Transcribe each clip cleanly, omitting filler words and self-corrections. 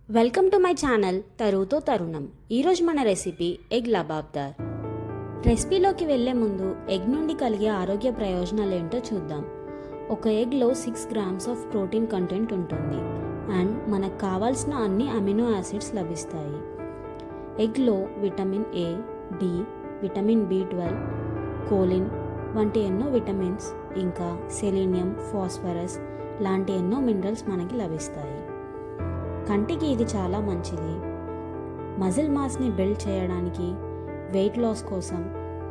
Welcome to my channel తరువుతో తరుణం. ఈరోజు మన రెసిపీ ఎగ్ లబాబ్దార్. రెసిపీలోకి వెళ్ళే ముందు ఎగ్ నుండి కలిగే ఆరోగ్య ప్రయోజనాలు ఏంటో చూద్దాం. ఒక ఎగ్లో 6 grams ఆఫ్ ప్రోటీన్ కంటెంట్ ఉంటుంది అండ్ మనకు కావాల్సిన అన్ని అమినో యాసిడ్స్ లభిస్తాయి. ఎగ్లో vitamin A, D, vitamin B12, choline వంటి ఎన్నో విటమిన్స్, ఇంకా సెలీనియం, ఫాస్ఫరస్ లాంటి ఎన్నో మినరల్స్ మనకి లభిస్తాయి. కంటికి ఇది చాలా మంచిది. మజిల్ మాస్ని బిల్డ్ చేయడానికి, వెయిట్ లాస్ కోసం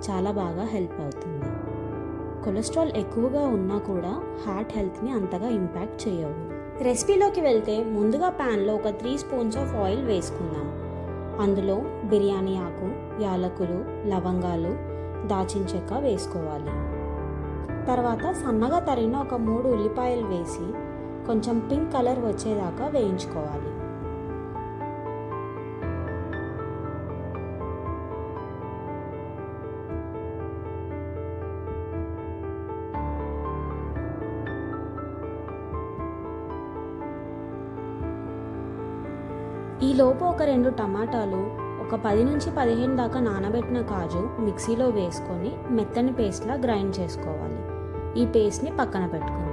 చాలా బాగా హెల్ప్ అవుతుంది. కొలెస్ట్రాల్ ఎక్కువగా ఉన్నా కూడా హార్ట్ హెల్త్ని అంతగా ఇంపాక్ట్ చేయవు. రెసిపీలోకి వెళ్తే ముందుగా ప్యాన్లో ఒక 3 spoons ఆఫ్ ఆయిల్ వేసుకుందాం. అందులో బిర్యానీ ఆకు, యాలకులు, లవంగాలు, దాచిన చెక్క వేసుకోవాలి. తర్వాత సన్నగా తరిగిన ఒక 3 ఉల్లిపాయలు వేసి కొంచెం పింక్ కలర్ వచ్చేదాకా వేయించుకోవాలి. ఈలోపు ఒక 2 టమాటాలు, ఒక 10 నుంచి 15 దాకా నానబెట్టిన కాజు మిక్సీలో వేసుకొని మెత్తని పేస్ట్లా గ్రైండ్ చేసుకోవాలి. ఈ పేస్ట్ని పక్కన పెట్టుకుందాం.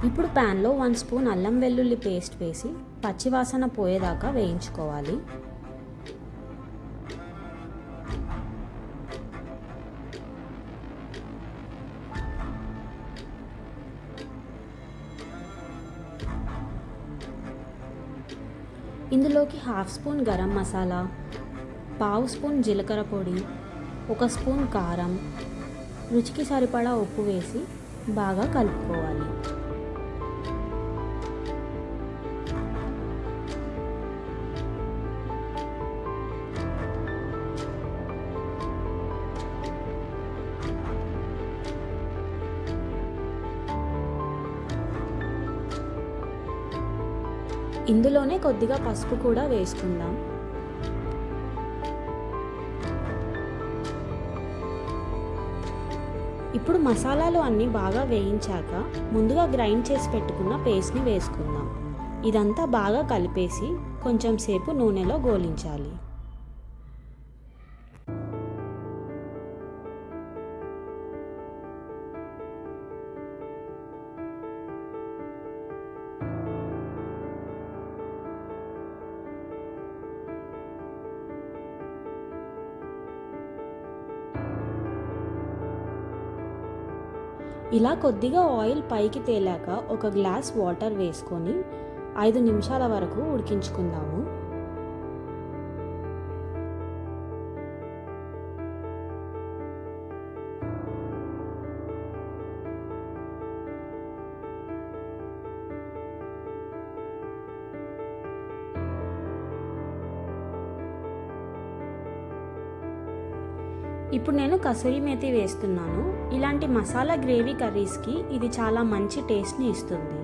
ఇప్పుడు ప్యాన్లో 1 spoon అల్లం వెల్లుల్లి పేస్ట్ వేసి పచ్చివాసన పోయేదాకా వేయించుకోవాలి. ఇందులోకి 1/2 spoon గరం మసాలా, 1/2 spoon జీలకర్ర పొడి, 1 spoon కారం, రుచికి సరిపడా ఉప్పు వేసి బాగా కలుపుకోవాలి. ఇందులోనే కొద్దిగా పసుపు కూడా వేసుకుందాం. ఇప్పుడు మసాలాలు అన్నీ బాగా వేయించాక ముందుగా గ్రైండ్ చేసి పెట్టుకున్న పేస్ట్ని వేసుకుందాం. ఇదంతా బాగా కలిపేసి కొంచెం సేపు నూనెలో గోలించాలి. ఇలా కొద్దిగా ఆయిల్ పైకి తేలాక ఒక గ్లాస్ వాటర్ వేసుకొని 5 నిమిషాల వరకు ఉడికించుకుందాము. ఇప్పుడు నేను కసూరి మేతి వేస్తున్నాను. ఇలాంటి మసాలా గ్రేవీ కర్రీస్కి ఇది చాలా మంచి టేస్ట్ని ఇస్తుంది.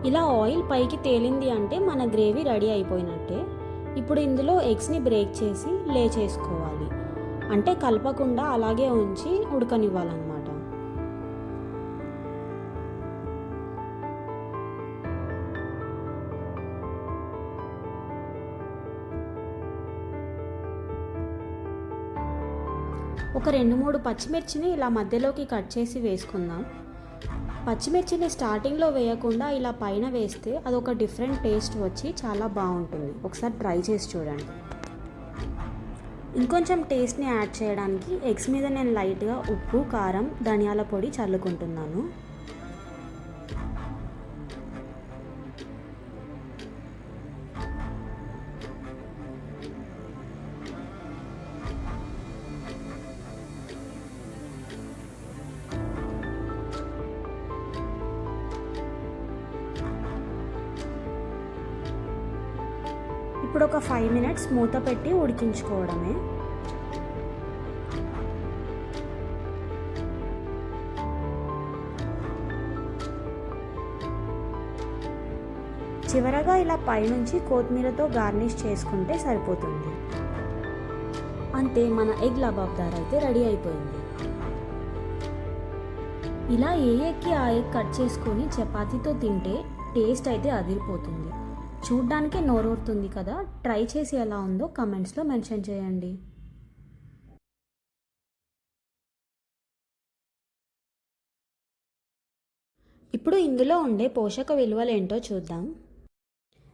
ఇలా ఆయిల్ పైకి తేలింది అంటే మన గ్రేవీ రెడీ అయిపోయినట్టే. ఇప్పుడు ఇందులో ఎగ్స్ని బ్రేక్ చేసి లే చేసుకోవాలి. అంటే కలపకుండా అలాగే ఉంచి ఉడకనివ్వాలన్నమాట. ఒక 2-3 పచ్చిమిర్చిని ఇలా మధ్యలోకి కట్ చేసి వేసుకుందాం. పచ్చిమిర్చిని స్టార్టింగ్లో వేయకుండా ఇలా పైన వేస్తే అదొక డిఫరెంట్ టేస్ట్ వచ్చి చాలా బాగుంటుంది. ఒకసారి ట్రై చేసి చూడండి. ఇంకొంచెం టేస్ట్ని యాడ్ చేయడానికి ఎగ్స్ మీద నేను లైట్గా ఉప్పు, కారం, ధనియాల పొడి చల్లుకుంటున్నాను. ఇప్పుడు ఒక 5 minutes మూత పెట్టి ఉడికించుకోవడమే. చివరగా ఇలా పైనుంచి కొత్తిమీరతో గార్నిష్ చేసుకుంటే సరిపోతుంది. అంతే, మన ఎగ్ లబాబ్దార్ అయితే రెడీ అయిపోయింది. ఇలా ఏ ఎగ్కి ఆ ఎగ్ కట్ చేసుకొని చపాతీతో తింటే టేస్ట్ అయితే అదిరిపోతుంది. చూడ్డానికే నోరూరుతుంది కదా. ట్రై చేసి ఎలా ఉందో కమెంట్స్లో మెన్షన్ చేయండి. ఇప్పుడు ఇందులో ఉండే పోషక విలువలు ఏంటో చూద్దాం.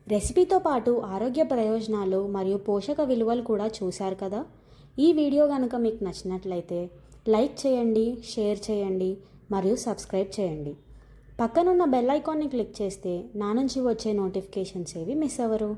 రెసిపీతో పాటు ఆరోగ్య ప్రయోజనాలు మరియు పోషక విలువలు కూడా చూశారు కదా. ఈ వీడియో కనుక మీకు నచ్చినట్లయితే లైక్ చేయండి, షేర్ చేయండి మరియు సబ్స్క్రైబ్ చేయండి. పక్కనున్న బెల్ ఐకాన్ని క్లిక్ చేస్తే నా నుంచి వచ్చే నోటిఫికేషన్స్ ఏవి మిస్ అవ్వరు.